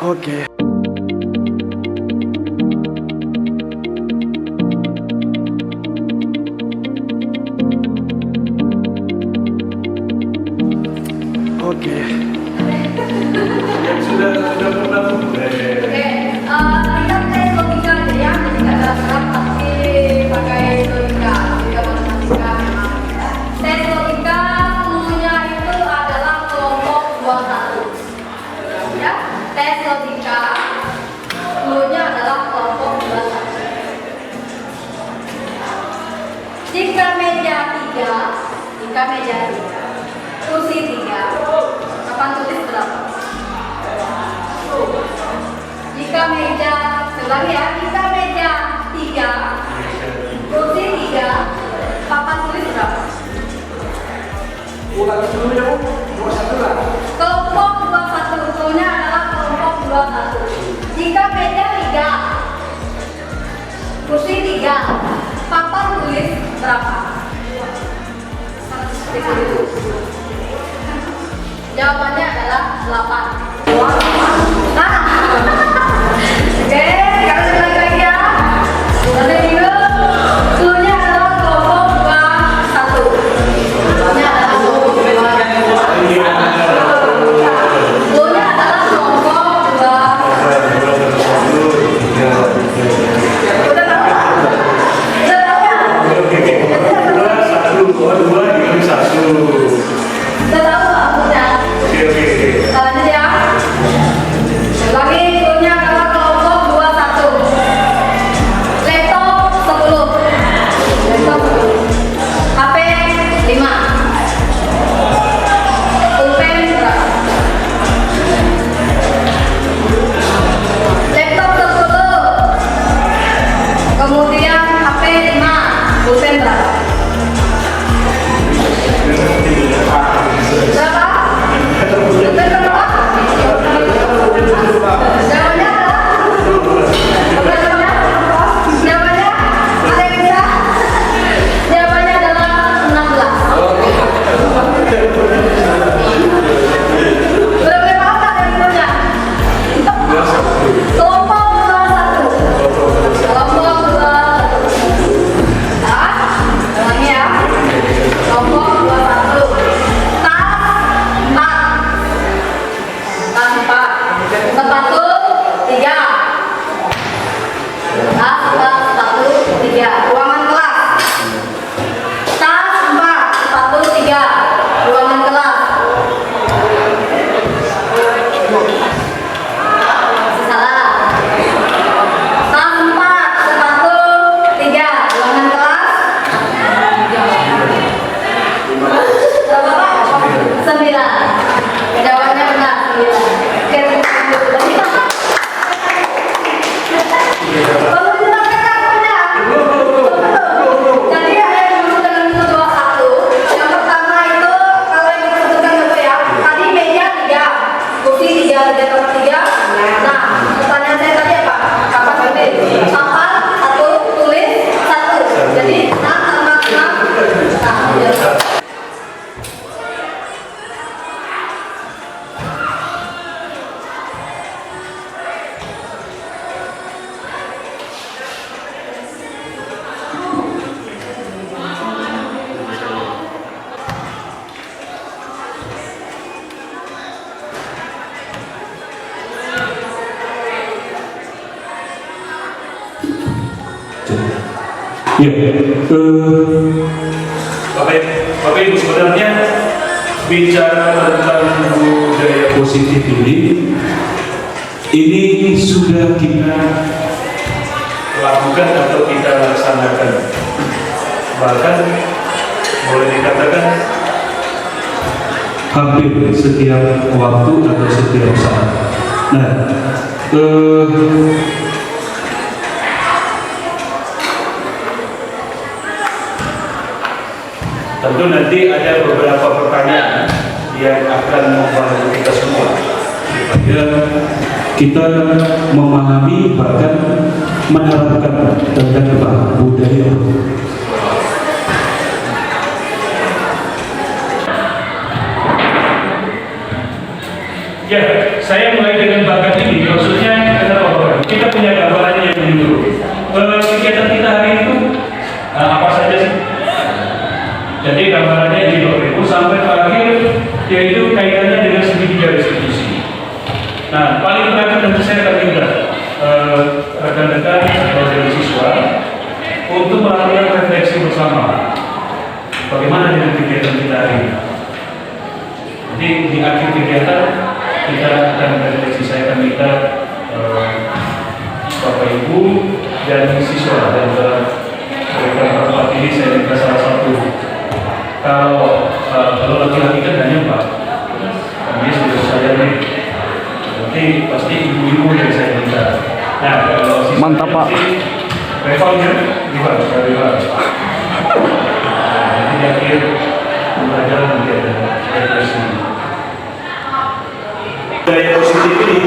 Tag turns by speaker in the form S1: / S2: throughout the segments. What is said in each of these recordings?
S1: Oke. Oke.
S2: Sudah pernah boleh.
S3: Kita tes logika aja ya, jadi nggak terserap pasti pakai logika, juga matematika memang. Tes logika semuanya itu adalah kelompok 21. Ya, tes logika semuanya adalah kelompok 21. Jika meja 3, kursi 3, kapan tulis berapa? Jika meja, ulangi ya, jika meja 3, kursi 3, papan tulis berapa?
S2: Ulang dulu ya, Bu. 21 lah.
S3: Kelompok 21, usulnya adalah kelompok 21. Jika meja 3, kursi 3, papan tulis berapa? Jawabannya adalah 8. Nah, oke, sekarang kita lagi ya. Ada juga, cluenya adalah kelompok 21. Cluenya adalah kelompok 21. Cluenya adalah kelompok 21. Udah tahu? Udah tahu ya?
S2: Dua dikali 1.
S3: Udah tahu nggak cluenya?
S2: Oke.
S3: Caranya ya. Lagi cluenya adalah kelompok 21. Laptop 10. Laptop 10. HP 5. Pulpen berapa? Laptop 10. Kemudian HP 5. Pulpen berapa? Berapa? Pulpen berapa? Jawabannya adalah jawabannya ada yang bisa? Jawabannya adalah 16. Udah boleh paham nggak dari cluenya? Kelompok 21. Kelompok 21. Nah, ulangi ya. Kelompok 21. Tas 4. Sepatu 3. Sepatu 3. Ruangan kelas. Tas 4. Sepatu 3. Ruangan kelas. Masih salah. Tas 4. Sepatu 3. Ruangan kelas. Berapa Pak? 9. Jawabannya benar 9. Perlu dilakukan punya. Jadi ada yang dimaksud dengan itu 21. Yang pertama itu kalau yang disebutkan itu ya, tadi meja 3, kursi 3, 3. Nah, pertanyaan saya tadi apa? Apa tadi? Papan 1, tulis 1. Jadi 6 tambah 6. Nah, ya.
S2: Ya, Bapak Ibu sebenarnya bicara tentang budaya positif ini sudah kita lakukan atau kita laksanakan, bahkan boleh dikatakan hampir setiap waktu atau setiap saat. Nah, tentu nanti ada beberapa pertanyaan yang akan membantu kita semua supaya kita memahami bahkan menerapkan tentang budaya. Ya, saya mulai dengan bakat ini. punya gambarannya yang dulu. Kegiatan kita hari itu apa saja sih? Jadi gambarannya di Bapak Ibu sampai terakhir yaitu kaitannya dengan segitiga restitusi. Nah, paling terakhir tentu saya akan minta rekan-rekan atau dari siswa untuk melakukan refleksi bersama. Bagaimana dengan kegiatan kita hari ini? Jadi di akhir kegiatan kita akan refleksi. Saya akan minta Bapak Ibu dan siswa dan mereka tempat ini saya minta salah satu. Kalau laki-laki kan hanya Pak, kami sudah saya nih. Nanti pasti ibu-ibu yang saya minta. Nah, kalau siswa
S1: Mantap, Pak.
S2: Levelnya gimana? Nanti di akhir pembelajaran nanti ada refleksi. Gaya positif ini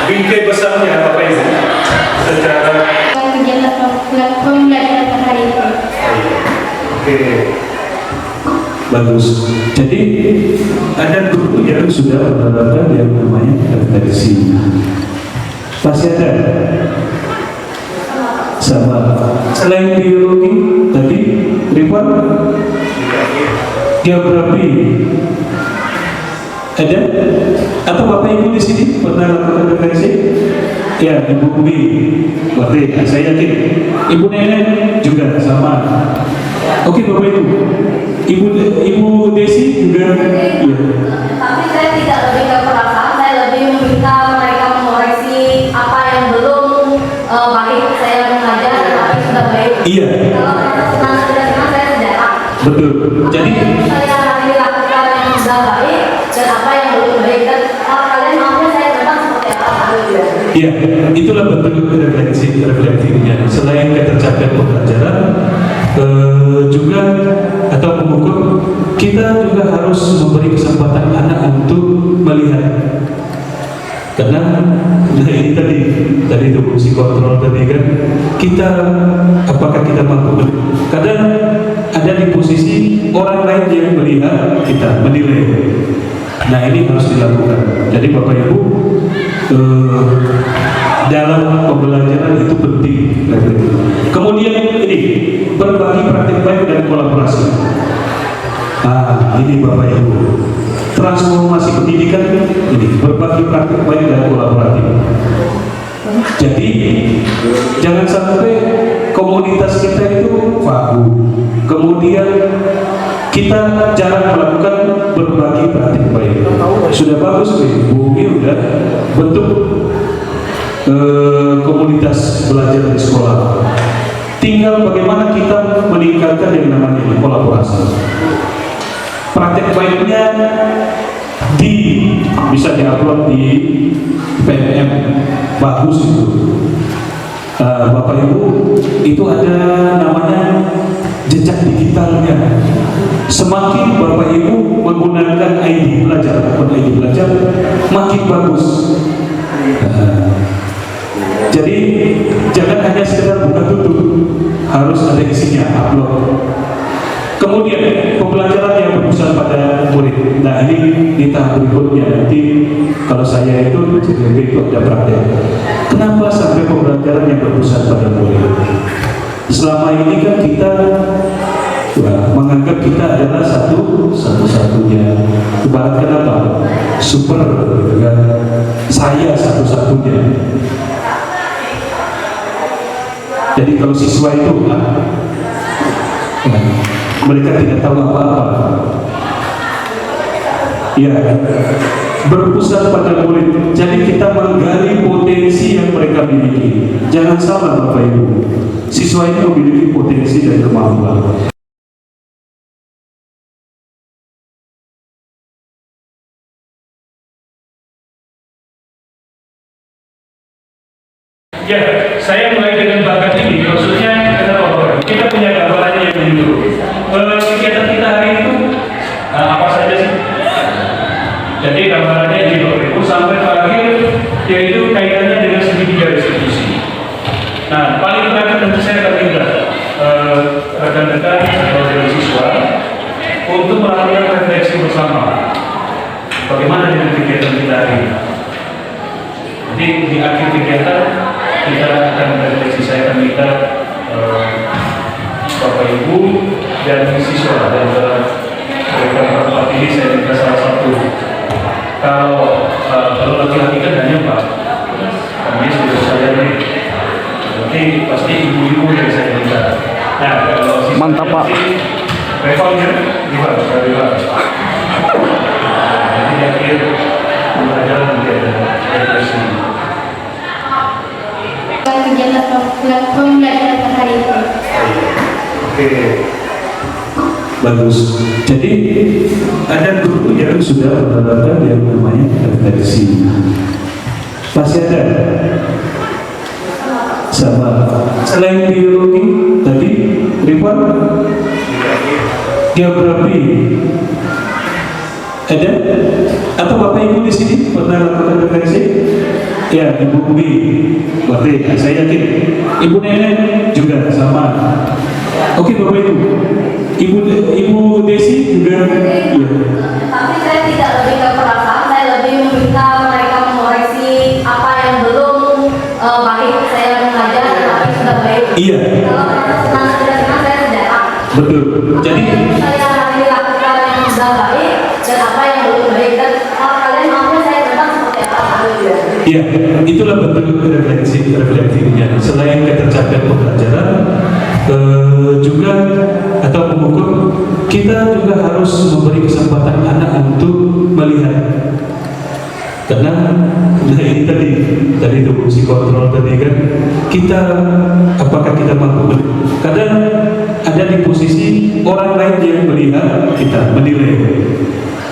S2: bingkai besarnya apa itu secara
S4: kegiatan pembelajaran hari ini.
S2: oke. Bagus. Jadi ada guru yang sudah menerapkan yang namanya refleksi. Pasti ada. Sama. Selain biologi tadi, Rifan, geografi ada? Atau Bapak Ibu di sini pernah lakukan refleksi? Ya, Ibu Bumi, berarti saya yakin. Ibu Nenek juga sama. Oke, Bapak Ibu, Ibu Desi juga. Iya.
S3: Tapi saya tidak lebih ke perasaan, saya lebih meminta mereka mengoreksi apa yang belum baik saya mengajar dan apa yang sudah baik.
S2: Iya.
S3: Kalau mereka tidak senang, saya tidak.
S2: Betul. Jadi
S3: saya nanti lakukan yang sudah baik dan apa yang belum baik, dan kalau kalian maunya saya tentang seperti apa.
S2: iya, itulah bentuk refleksinya. Selain ketercapaian pembelajaran, juga atau mengukur, kita juga harus memberi kesempatan anak untuk melihat. Karena ini tadi itu fungsi kontrol tadi kan, kita apakah kita mampu? Kadang ada di posisi orang lain yang melihat kita menilai. Nah, ini harus dilakukan. Jadi Bapak Ibu, dalam pembelajaran itu penting. Kemudian ini berbagi praktik baik dan kolaborasi. Ini Bapak Ibu, transformasi pendidikan ini berbagi praktik baik dan kolaboratif. Jadi jangan sampai komunitas kita itu vakum, kemudian kita jarang melakukan berbagi praktik baik. Sudah bagus nih, Bumi udah bentuk komunitas belajar di sekolah. Tinggal bagaimana kita meningkatkan yang namanya kolaborasi. Praktek baiknya bisa diupload di PMM, bagus itu. Bapak Ibu, itu ada namanya jejak digitalnya. Semakin Bapak Ibu menggunakan ID belajar, makin bagus. Jadi jangan hanya sekedar buka tutup, harus ada isinya, upload. Kemudian pembelajaran yang berpusat pada murid. Nah, ini di tahap berikutnya nanti kalau saya itu ada praktek. Kenapa sampai pembelajaran yang berpusat pada murid? Selama ini kan kita menganggap kita adalah satu-satunya. Ibaratkan apa? Super, kan? Saya satu-satunya. Jadi kalau siswa itu mereka tidak tahu apa-apa. Ya, berpusat pada murid. Jadi kita menggali potensi yang mereka miliki. Jangan salah Bapak Ibu, siswa ini memiliki potensi dan kemampuan. Ya, saya mulai dengan bakat ini, maksudnya kita punya gambarannya yang dulu. Kegiatan kita hari itu apa saja sih? Jadi gambarannya di Bapak Ibu sampai terakhir yaitu kaitannya dengan segitiga restitusi. untuk melakukan refleksi bersama. Bagaimana dengan kegiatan kita hari ini? Jadi di akhir kegiatan kita akan refleksi. Saya akan minta Bapak Ibu dan siswa dan mereka berempat ini saya minta salah satu. Kalau laki-laki kan hanya Pak, kami sudah saya nih. Nanti pasti ibu-ibu yang saya minta. Nah, kalau siswa
S1: Mantap, Pak.
S2: Reformnya gimana? Nanti di akhir belajar nanti ada refleksi.
S4: Kegiatan pembelajaran pada hari itu.
S2: Oke, bagus. Jadi ada guru yang sudah menerapkan yang namanya refleksi. Masih ada sama selain biologi tadi Rifan geografi ada atau Bapak Ibu di sini pernah lakukan refleksi? Ya, Ibu Bumi, berarti saya yakin Ibu Nenek juga sama. Oke Bapak Ibu, Ibu Desi juga. Ya.
S3: Tapi saya tidak lebih ke perasaan, saya lebih meminta mereka mengoreksi apa yang belum baik saya mengajar tapi sudah baik.
S2: Iya.
S3: Kalau mereka senang tidak senang saya tidak tahu.
S2: Betul. Jadi
S3: saya nanti lakukan yang sudah baik dan apa yang belum baik dan kalau kalian maunya saya tentang seperti apa.
S2: iya, itulah bentuk refleksinya. Selain ketercapaian pembelajaran, juga atau mengukur, kita juga harus memberi kesempatan anak untuk melihat. Karena nah ini tadi itu fungsi kontrol tadi kan, kita apakah kita mampu? Kadang ada di posisi orang lain yang melihat kita menilai.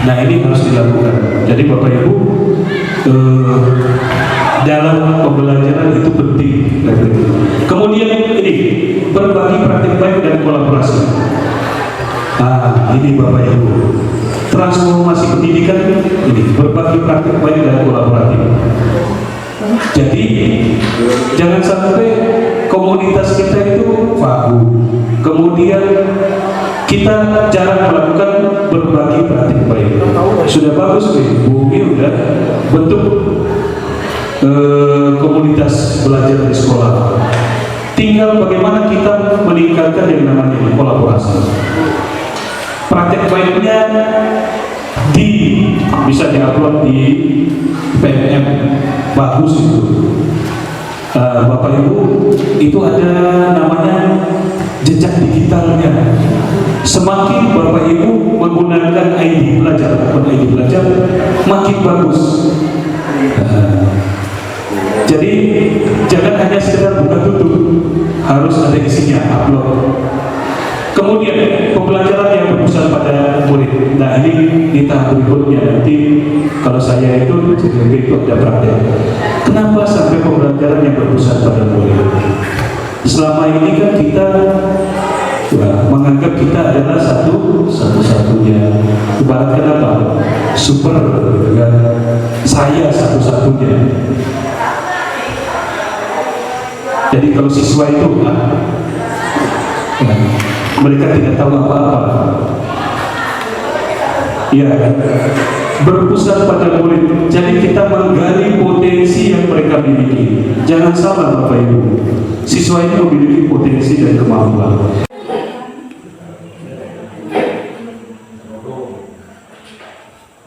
S2: Nah ini harus dilakukan. Jadi Bapak Ibu dalam pembelajaran itu penting. Kemudian ini berbagi praktik baik dan kolaborasi. Ini Bapak Ibu, transformasi pendidikan ini berbagi praktik baik dan kolaboratif. Jadi jangan sampai komunitas kita itu vakum, kemudian kita jarang melakukan berbagi praktik baik. Sudah bagus nih, Bumi udah bentuk komunitas belajar di sekolah. Tinggal bagaimana kita meningkatkan yang namanya kolaborasi. Praktek baiknya bisa diupload di PMM, bagus itu. Bapak Ibu, itu ada namanya jejak digitalnya. Semakin Bapak Ibu menggunakan ID belajar, makin bagus. Jadi jangan hanya sekedar buka tutup, harus ada isinya, upload. Kemudian pembelajaran yang berpusat pada murid. Nah ini di tahap berikutnya nanti kalau saya itu itu ada praktek. Kenapa sampai pembelajaran yang berpusat pada murid? Selama ini kan kita menganggap kita adalah satu-satunya. Ibaratkan apa? Super, kan? Saya satu-satunya. Jadi kalau siswa itu mereka tidak tahu apa-apa. Ya, berpusat pada murid. Jadi kita menggali potensi yang mereka miliki. Jangan salah Bapak Ibu, siswa ini memiliki potensi dan kemampuan.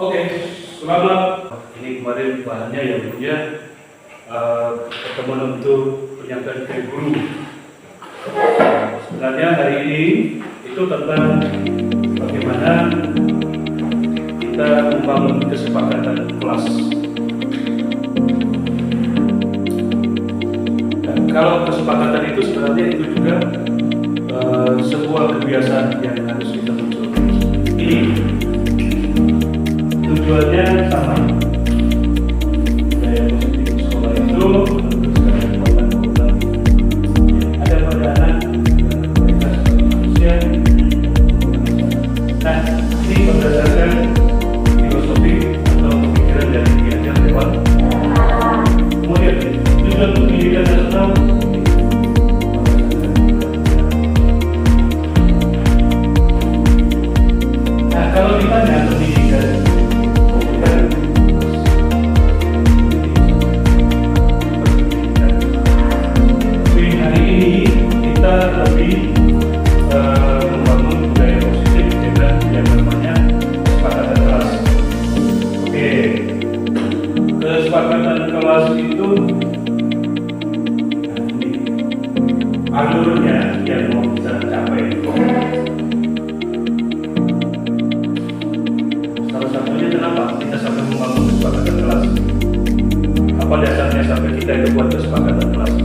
S2: Oke, selamat. Ini kemarin bahannya yang punya pertemuan untuk penyampaian ke guru. Sebenarnya hari ini itu tentang bagaimana kita membangun kesepakatan kelas. Dan kalau kesepakatan itu sebenarnya itu juga sebuah kebiasaan yang harus kita munculkan. Ini tujuannya sama. Budaya positif sekolah itu ada pada anak kualitas manusia. Nah, ini berdasarkan filosofi atau pemikiran dari Ki Hajar Dewantara. Kemudian tujuan pendidikan nasional kesepakatan kelas itu alurnya yang mau bisa capai. Salah satunya kenapa kita sampai membangun kesepakatan kelas? Apa dasarnya sampai kita itu buat kesepakatan kelas?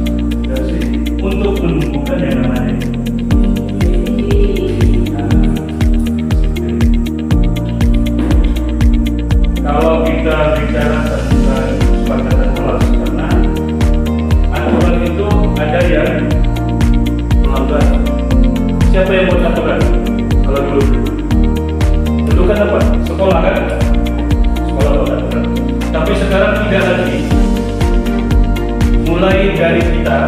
S2: Untuk menumbuhkan yang namanya kalau kita bicara tentang kesepakatan kelas, karena aturan itu ada yang melanggar. Siapa yang buat aturan? Kalau dulu kan apa? Sekolah kan? Sekolah buat aturan. Tapi sekarang tidak lagi. Mulai dari kita,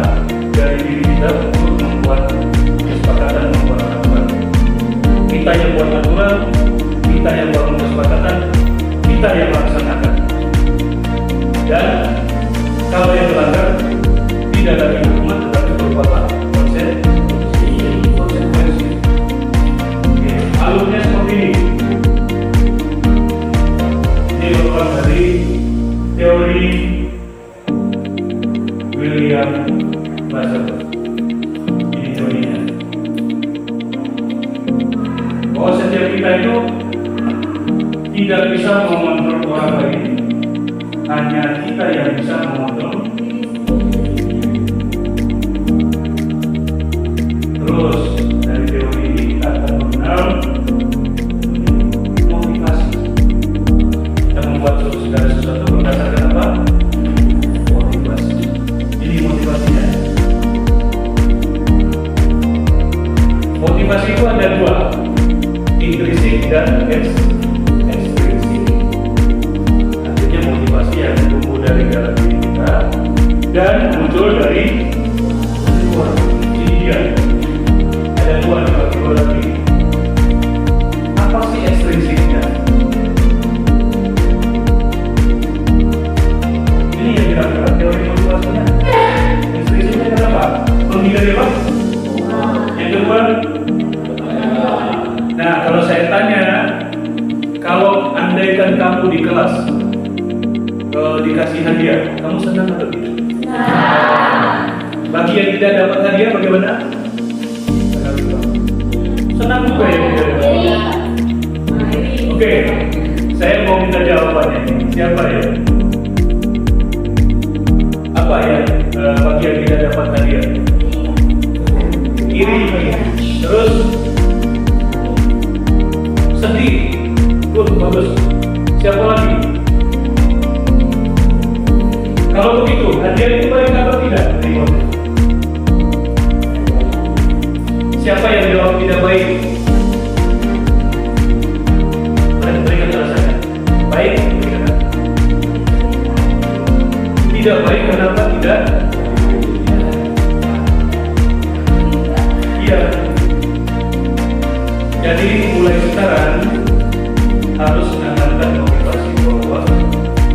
S2: dari diri kita untuk membuat kesepakatan, membuat aturan. Kita yang buat aturan, kita yang bangun kesepakatan, kita yang melaksanakan. Dan kalau yang melanggar tidak lagi hukuman tetapi berupa konsekuensi. Alurnya seperti ini. Ini merupakan dari teori William Buzzer. Ini teorinya. Bahwa setiap kita itu tidak bisa mengontrol orang lain, hanya kita yang bisa mengontrol. Terus dari teori ini kita akan mengenal motivasi. Kita membuat segala sesuatu berdasarkan apa? Motivasi. Ini motivasinya. Motivasi itu ada dua, intrinsik dan ekstrinsik. Artinya motivasi yang tumbuh dari dalam diri kita dan muncul dari luar. Ini dia. Ada dua lagi. Apa sih ekstrinsiknya? Ini yang kira-kira teori motivasinya. Ekstrinsiknya kenapa? Menghindari apa? Yang kedua. Nah, kalau saya tanya, kalau andaikan kamu di kelas dikasih hadiah, kamu senang atau tidak? Bagi yang tidak dapat hadiah bagaimana? Senang juga ya tidak dapat. Oke, saya mau minta jawabannya. Siapa ya? Apa ya? Bagi yang tidak dapat hadiah? Iri. Terus sedih. Good, bagus. Siapa lagi? Kalau begitu, hadiah itu baik atau tidak? Siapa yang jawab tidak baik? Berikan alasannya. Baik, berikan. Tidak baik, kenapa tidak? Iya. Jadi mulai sekarang harus menanamkan motivasi bahwa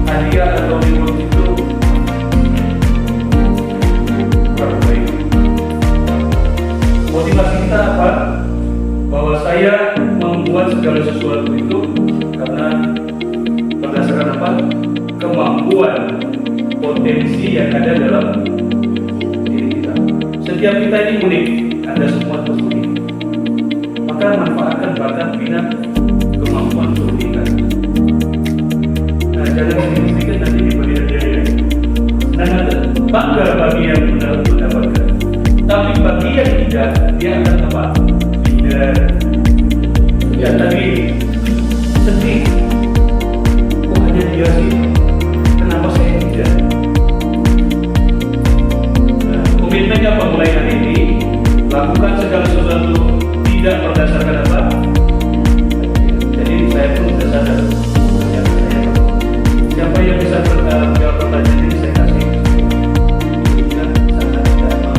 S2: hadiah atau reward itu kurang baik. Motivasi kita apa? Bahwa saya membuat segala sesuatu itu karena berdasarkan apa? Kemampuan, potensi yang ada dalam diri kita. Setiap kita ini unik, Anda semua itu unik. Maka manfaatkan bakat, minat, kemampuan keunikan. Nah, jangan sedikit nanti diberi hadiah. Nah, bangga bagi yang mendapatkan. Tapi bagi yang tidak, dia akan apa? Tidak. Ya tadi sedih. Kok hanya dia sih? Kenapa saya tidak? Nah, komitmennya apa mulai hari ini? Lakukan segala sesuatu tidak berdasarkan apa? Jadi saya pun sudah sadar. Siapa yang bisa menjawab pertanyaan ini saya kasih. Dan sangat tidak mau.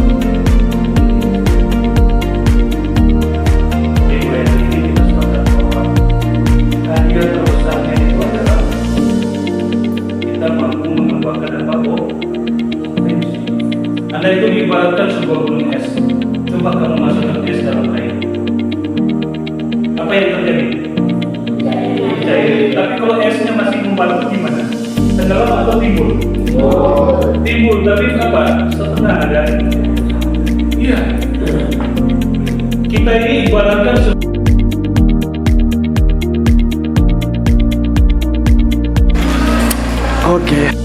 S2: Jadi mulai hari ini kita sepakat bahwa hadiah terbesarnya itu adalah kita mampu mengembangkan apa? Potensi. Anda itu diibaratkan sebuah gunung es. Coba kamu masukkan es dalam air. Apa yang terjadi? Cair. Tapi kalau esnya masih membalut gimana? tenggelam atau timbul? Timbul, tapi apa? Setengah ada. Iya. Kita ini ibaratkan
S1: Oke.